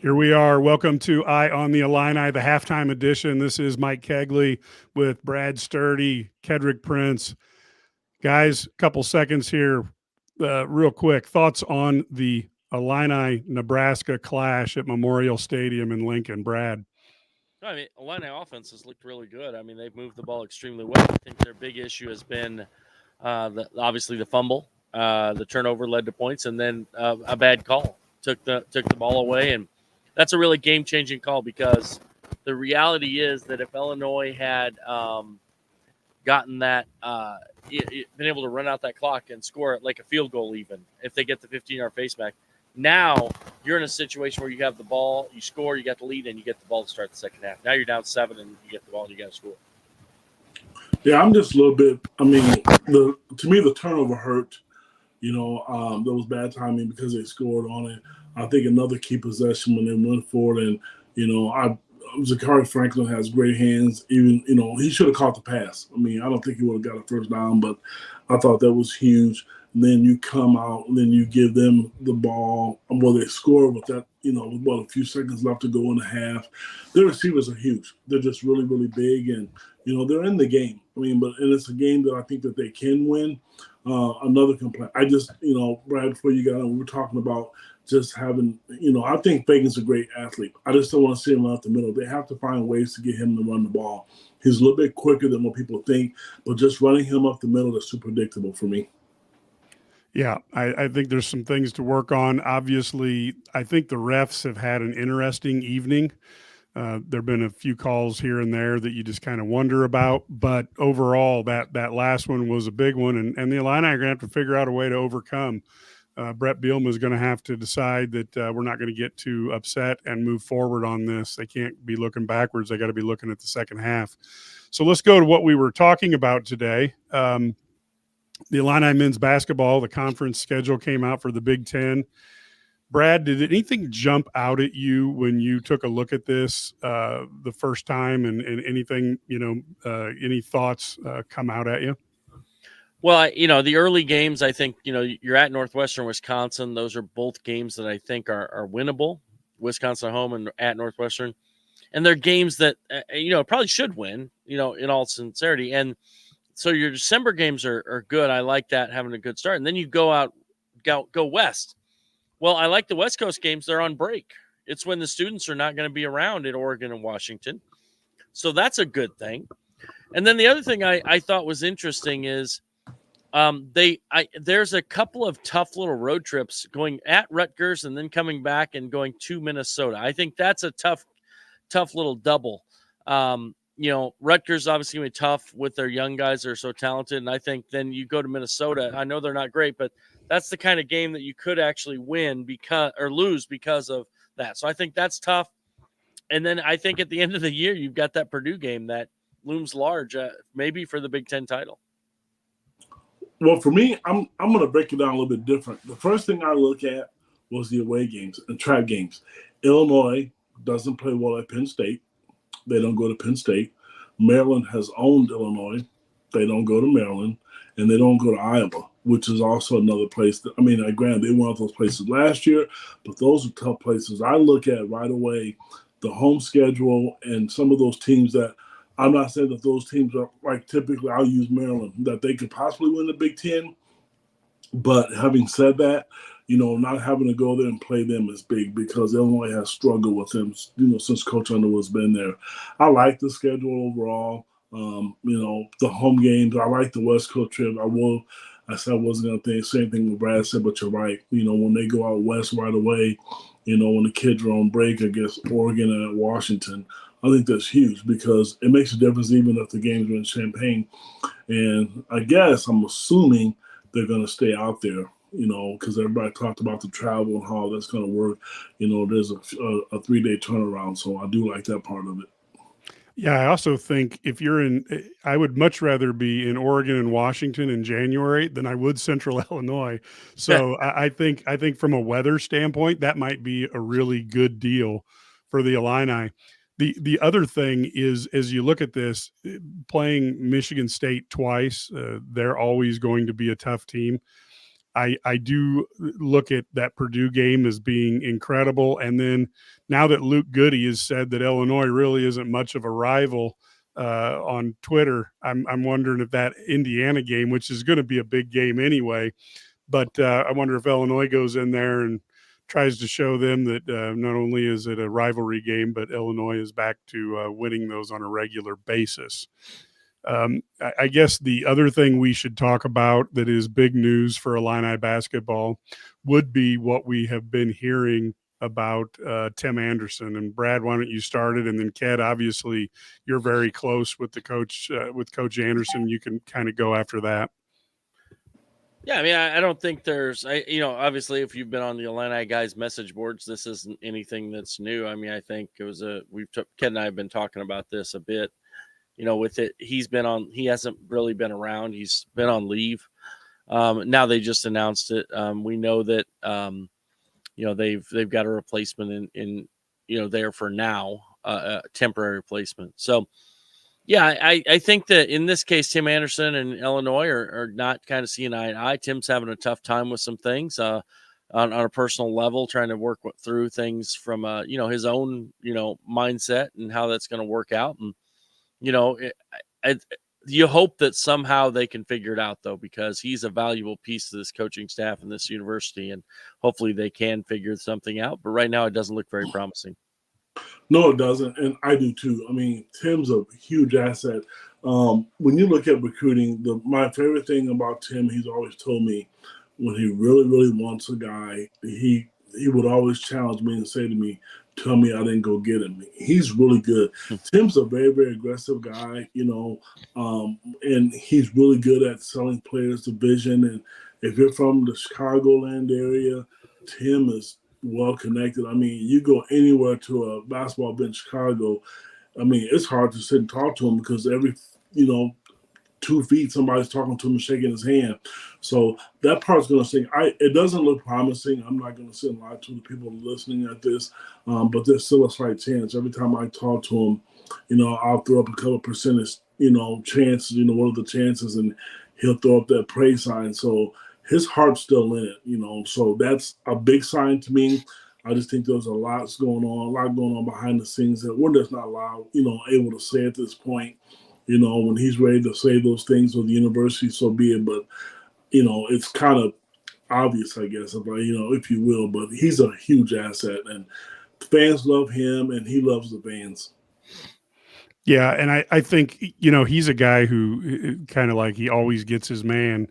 Here we are. Welcome to Eye on the Illini, the halftime edition. This is Mike Kegley with Brad Sturdy, Kedrick Prince. Guys, couple seconds here, real quick. Thoughts on the Illini Nebraska clash at Memorial Stadium in Lincoln, Brad? No, I mean, Illini offense has looked really good. I mean, they've moved the ball extremely well. I think their big issue has been obviously the fumble, the turnover led to points, and then a bad call took the ball away, and that's a really game changing call because the reality is that if Illinois had gotten that, been able to run out that clock and score it like a field goal, even if they get the 15-yard face back. Now you're in a situation where you have the ball, you score, you got the lead, and you get the ball to start the second half. Now you're down 7, and you get the ball, and you got to score. Yeah, I'm just a little bit. I mean, to me the turnover hurt. That was bad timing because they scored on it. I think another key possession when they went forward, and Zakari Franklin has great hands. Even he should have caught the pass. I mean, I don't think he would have got a first down, but I thought that was huge. And then you come out, and then you give them the ball. Well, they score with that. With a few seconds left to go in the half. Their receivers are huge. They're just really, really big, and they're in the game. I mean, and it's a game that I think that they can win. Another complaint. I just, Brad, before you got on, we were talking about just having, I think Fagan's a great athlete. I just don't want to see him out the middle. They have to find ways to get him to run the ball. He's a little bit quicker than what people think, but just running him up the middle is too predictable for me. Yeah, I think there's some things to work on. Obviously, I think the refs have had an interesting evening. There have been a few calls here and there that you just kind of wonder about, but overall, that last one was a big one, and the Illini are going to have to figure out a way to overcome. Brett Bielema is going to have to decide that we're not going to get too upset and move forward on this. They can't be looking backwards. They got to be looking at the second half. So let's go to what we were talking about today. The Illini men's basketball, the conference schedule came out for the Big Ten. Brad, did anything jump out at you when you took a look at this the first time, and anything, any thoughts come out at you? Well, the early games, I think, you're at Northwestern, Wisconsin. Those are both games that I think are winnable. Wisconsin at home and at Northwestern. And they're games that, probably should win, in all sincerity. And so your December games are good. I like that, having a good start. And then you go west. Well, I like the West Coast games. They're on break. It's when the students are not going to be around at Oregon and Washington. So that's a good thing. And then the other thing I thought was interesting is there's a couple of tough little road trips going at Rutgers and then coming back and going to Minnesota. I think that's a tough little double. Rutgers obviously going to be tough with their young guys that are so talented. And I think then you go to Minnesota. I know they're not great, but that's the kind of game that you could actually win or lose because of that. So I think that's tough. And then I think at the end of the year, you've got that Purdue game that looms large, maybe for the Big Ten title. Well, for me, I'm going to break it down a little bit different. The first thing I look at was the away games and track games. Illinois doesn't play well at Penn State. They don't go to Penn State. Maryland has owned Illinois. They don't go to Maryland. And they don't go to Iowa, which is also another place. Granted, they went to those places last year, but those are tough places. I look at right away the home schedule and some of those teams that I'm not saying that those teams are like typically I'll use Maryland, that they could possibly win the Big Ten. But having said that, not having to go there and play them is big because Illinois has struggled with them, since Coach Underwood's been there. I like the schedule overall. The home games. I like the West Coast trip. I said I wasn't going to say anything what Brad said, but you're right. When they go out west right away, when the kids are on break against Oregon and Washington, I think that's huge because it makes a difference even if the games are in Champaign. And I guess I'm assuming they're going to stay out there, because everybody talked about the travel and how that's going to work. There's a 3-day turnaround, so I do like that part of it. Yeah, I also think I would much rather be in Oregon and Washington in January than I would Central Illinois. So I think from a weather standpoint, that might be a really good deal for the Illini. The other thing is, as you look at this, playing Michigan State twice, they're always going to be a tough team. I do look at that Purdue game as being incredible. And then now that Luke Goody has said that Illinois really isn't much of a rival on Twitter, I'm wondering if that Indiana game, which is going to be a big game anyway, but I wonder if Illinois goes in there and tries to show them that not only is it a rivalry game, but Illinois is back to winning those on a regular basis. I guess the other thing we should talk about that is big news for Illini basketball would be what we have been hearing about Tim Anderson. And Brad, why don't you start it? And then Ked, obviously you're very close with the coach, with Coach Anderson. You can kind of go after that. Yeah, I mean, I don't think there's, obviously if you've been on the Illini guys message boards, this isn't anything that's new. I mean, I think it was Ked and I have been talking about this a bit. With it, he hasn't really been around. He's been on leave. Now they just announced it. We know that, they've got a replacement in there for now, a temporary replacement. So, yeah, I think that in this case, Tim Anderson and Illinois are not kind of seeing eye to eye. Tim's having a tough time with some things on a personal level, trying to work through things from, his own, mindset and how that's going to work out. And, you hope that somehow they can figure it out, though, because he's a valuable piece to this coaching staff and this university, and hopefully they can figure something out. But right now, it doesn't look very promising. No, it doesn't, and I do too. I mean, Tim's a huge asset. When you look at recruiting, my favorite thing about Tim, he's always told me when he really, really wants a guy, he would always challenge me and say to me, tell me I didn't go get him. He's really good. Tim's a very, very aggressive guy, and he's really good at selling players the vision. And if you're from the Chicagoland area, Tim is well connected. I mean, you go anywhere to a basketball bench in Chicago, I mean, it's hard to sit and talk to him because every, 2 feet, somebody's talking to him and shaking his hand. So that part's going to sing. It doesn't look promising. I'm not going to sit and lie to the people listening at this, but there's still a slight chance. Every time I talk to him, I'll throw up a couple percentage, chances, what are the chances? And he'll throw up that praise sign. So his heart's still in it, so that's a big sign to me. I just think there's a lot going on behind the scenes that we're just not allowed, able to say at this point. When he's ready to say those things with the university, so be it. But, it's kind of obvious, I guess, if you will. But he's a huge asset, and fans love him, and he loves the fans. Yeah, and I think, he's a guy who kind of like he always gets his man.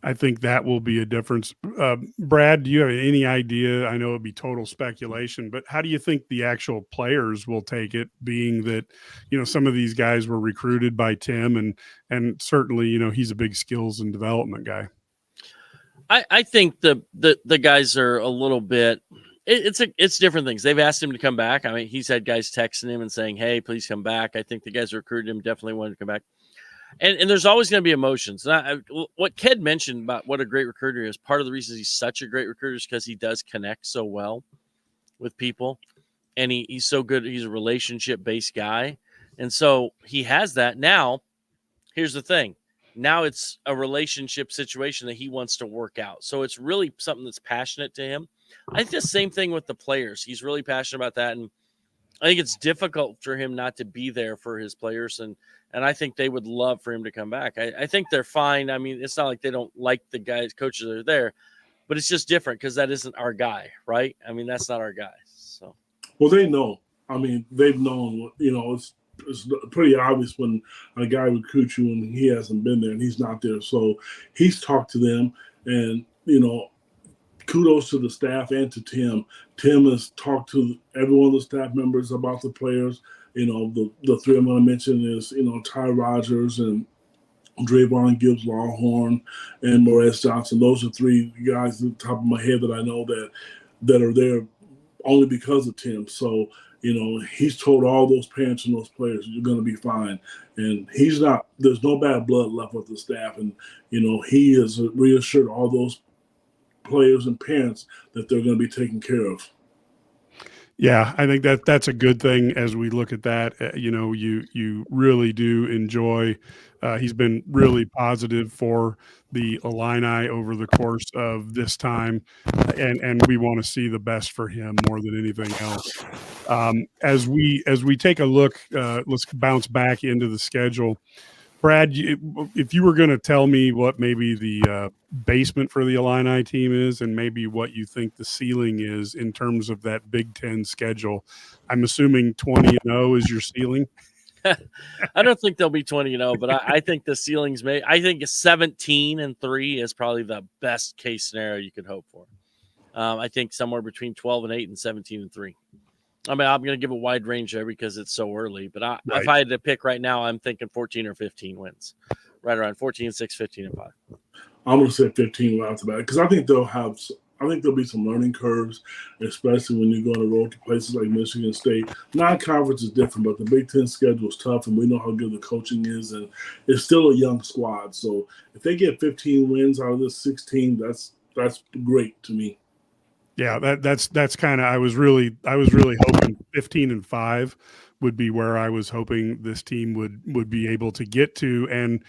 I think that will be a difference. Brad, do you have any idea? I know it'd be total speculation, but how do you think the actual players will take it, being that, some of these guys were recruited by Tim and certainly, he's a big skills and development guy. I think the guys are a little bit, it's different things. They've asked him to come back. I mean, he's had guys texting him and saying, hey, please come back. I think the guys who recruited him definitely wanted to come back. And there's always going to be emotions. What Ked mentioned about what a great recruiter is, part of the reason he's such a great recruiter is because he does connect so well with people. And he's so good. He's a relationship-based guy. And so he has that. Now, here's the thing. Now it's a relationship situation that he wants to work out. So it's really something that's passionate to him. I think the same thing with the players. He's really passionate about that. And I think it's difficult for him not to be there for his players. And I think they would love for him to come back. I think they're fine. I mean, it's not like they don't like the guys, coaches that are there, but it's just different because that isn't our guy, right? I mean, that's not our guy. So, well, they know. I mean, they've known. It's pretty obvious when a guy recruits you and he hasn't been there and he's not there. So he's talked to them, and kudos to the staff and to Tim. Tim has talked to every one of the staff members about the players. The three I'm going to mention is, Ty Rogers and Drayvon Gibbs Lawhorn and Morez Johnson. Those are three guys at the top of my head that I know that are there only because of Tim. So, he's told all those parents and those players, you're going to be fine. And there's no bad blood left with the staff. And, he has reassured all those players and parents that they're going to be taken care of. Yeah, I think that's a good thing as we look at that. You really do enjoy. He's been really positive for the Illini over the course of this time, and we want to see the best for him more than anything else. As we take a look, let's bounce back into the schedule. Brad, if you were going to tell me what maybe the basement for the Illini team is and maybe what you think the ceiling is in terms of that Big Ten schedule, I'm assuming 20-0 is your ceiling. I don't think they'll be 20-0, but I think the ceiling's made. I think 17-3 is probably the best case scenario you could hope for. I think somewhere between 12-8 and 17-3. I mean, I'm going to give a wide range there because it's so early. But Right. if I had to pick right now, I'm thinking 14 or 15 wins, right around 14-6, 15-5. I'm going to say 15 right off the bat because I think there'll be some learning curves, especially when you go on the road to places like Michigan State. Non-conference is different, but the Big Ten schedule is tough, and we know how good the coaching is, and it's still a young squad. So if they get 15 wins out of this 16, that's great to me. Yeah, that's kind of I was really hoping 15-5 would be where I was hoping this team would be able to get to. And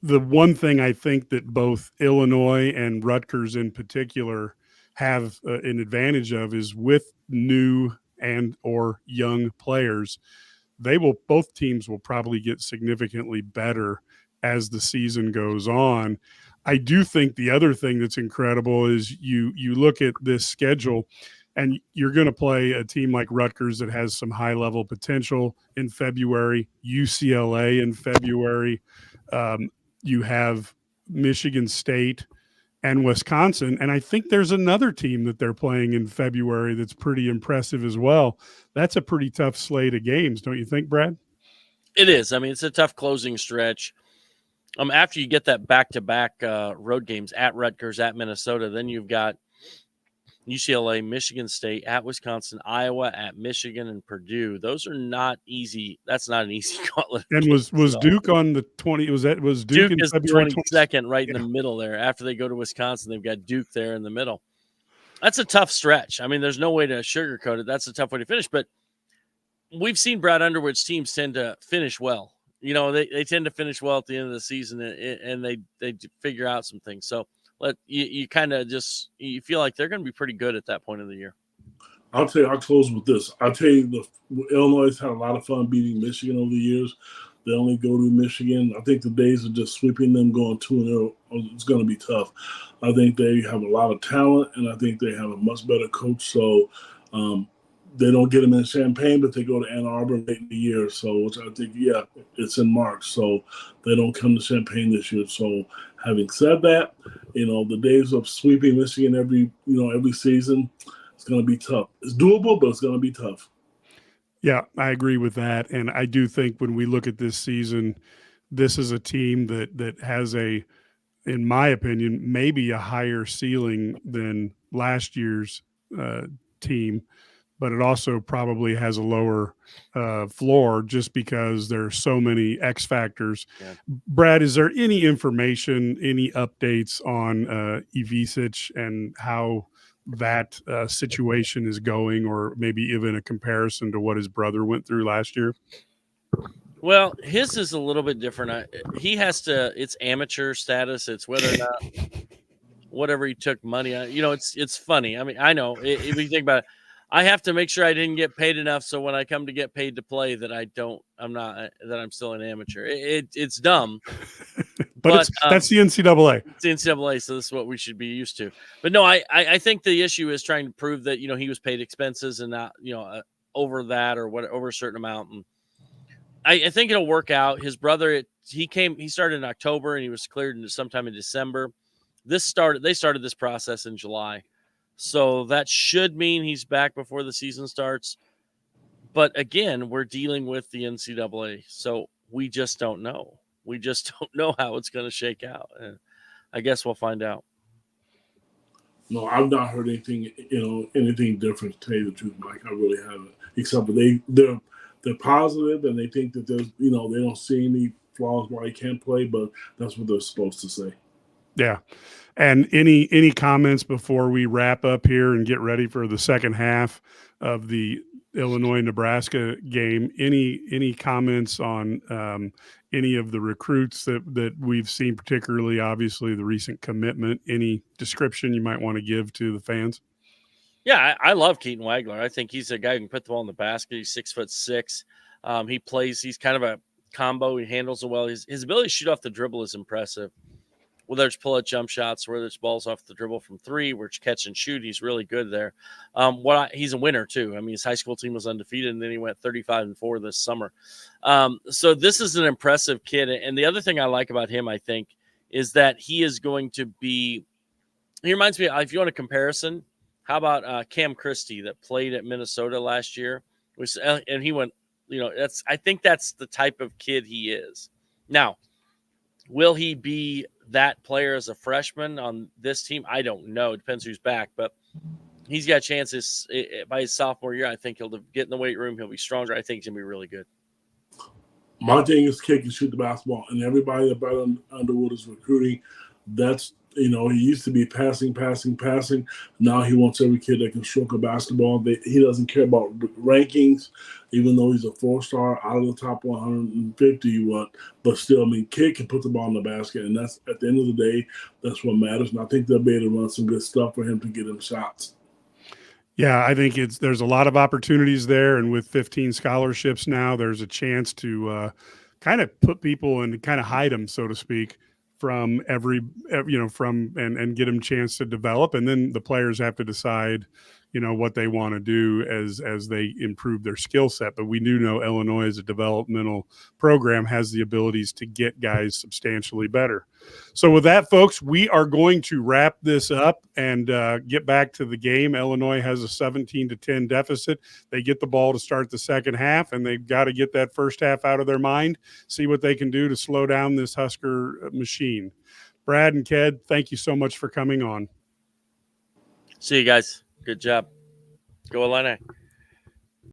the one thing I think that both Illinois and Rutgers in particular have an advantage of is with new and or young players, both teams will probably get significantly better as the season goes on. I do think the other thing that's incredible is you look at this schedule and you're going to play a team like Rutgers that has some high level potential in February, UCLA in February. You have Michigan State and Wisconsin. And I think there's another team that they're playing in February that's pretty impressive as well. That's a pretty tough slate of games, don't you think, Brad? It is. I mean, it's a tough closing stretch. After you get that back-to-back road games at Rutgers, at Minnesota, then you've got UCLA, Michigan State, at Wisconsin, Iowa, at Michigan, and Purdue. Those are not easy. That's not an easy gauntlet. And was Duke on the 20? Was Duke Duke in is the February 22nd, right in the middle there. After they go to Wisconsin, they've got Duke there in the middle. That's a tough stretch. I mean, there's no way to sugarcoat it. That's a tough way to finish. But we've seen Brad Underwood's teams tend to finish well. You know, they tend to finish well at the end of the season, and they figure out some things. So you kind of you feel like they're going to be pretty good at that point of the year. I'll tell you, I'll close with this. I'll tell you, Illinois has had a lot of fun beating Michigan over the years. They only go to Michigan. I think the days of just sweeping them going 2-0 is going to be tough. I think they have a lot of talent, and I think they have a much better coach. So they don't get them in Champaign, but they go to Ann Arbor late in the year. So, which I think, yeah, it's in March. So they don't come to Champaign this year. So having said that, you know, the days of sweeping Michigan every season, it's going to be tough. It's doable, but it's going to be tough. Yeah, I agree with that. And I do think when we look at this season, this is a team that has in my opinion, maybe a higher ceiling than last year's team, but it also probably has a lower floor just because there are so many X factors. Yeah. Brad, is there any information, any updates on Ivisic and how that situation is going, or maybe even a comparison to what his brother went through last year? Well, his is a little bit different. He has to, it's amateur status. It's whether or not whatever he took money on, you know, it's funny. I mean, I know if you think about it, I have to make sure I didn't get paid enough. So when I come to get paid to play that I'm still an amateur. It's dumb. but that's the NCAA. It's the NCAA, so this is what we should be used to. But no, I think the issue is trying to prove that, you know, he was paid expenses and not, you know, over that or what, over a certain amount. And I think it'll work out. His brother, he started in October and he was cleared sometime in December. They started this process in July. So that should mean he's back before the season starts. But again, we're dealing with the NCAA. So we just don't know. We just don't know how it's going to shake out. And I guess we'll find out. No, I've not heard anything different, to tell you the truth, Mike. I really haven't. Except for they're positive and they think that there's, you know, they don't see any flaws why he can't play, but that's what they're supposed to say. Yeah. And any comments before we wrap up here and get ready for the second half of the Illinois-Nebraska game. Any comments on any of the recruits that we've seen, particularly obviously the recent commitment? Any description you might want to give to the fans? Yeah, I love Keaton Wagler. I think he's a guy who can put the ball in the basket. He's 6'6". He plays. He's kind of a combo. He handles it well. His ability to shoot off the dribble is impressive. Whether it's pull-up jump shots, whether it's balls off the dribble from three, where it's catch and shoot, he's really good there. He's a winner too. I mean, his high school team was undefeated, and then he went 35-4 this summer. So this is an impressive kid. And the other thing I like about him, I think, is that he is going to be. He reminds me, if you want a comparison, how about Cam Christie that played at Minnesota last year? And he went, I think that's the type of kid he is. Now, will he be that player as a freshman on this team? I don't know. It depends who's back, but he's got chances by his sophomore year. I think he'll get in the weight room. He'll be stronger. I think he's going to be really good. My thing is kick and shoot the basketball, and everybody that Brad Underwood is recruiting, that's, he used to be passing. Now he wants every kid that can stroke a basketball. He doesn't care about rankings, even though he's a 4-star out of the top 150. But still, I mean, kid can put the ball in the basket, and that's, at the end of the day, that's what matters. And I think they'll be able to run some good stuff for him to get him shots. Yeah, I think there's a lot of opportunities there, and with 15 scholarships now, there's a chance to kind of put people and kind of hide them, so to speak, from and get them a chance to develop. And then the players have to decide, what they want to do as they improve their skill set. But we do know Illinois, as a developmental program, has the abilities to get guys substantially better. So with that, folks, we are going to wrap this up and get back to the game. Illinois has a 17-10 deficit. They get the ball to start the second half, and they've got to get that first half out of their mind, see what they can do to slow down this Husker machine. Brad and Ked, thank you so much for coming on. See you guys. Good job. Go Illini.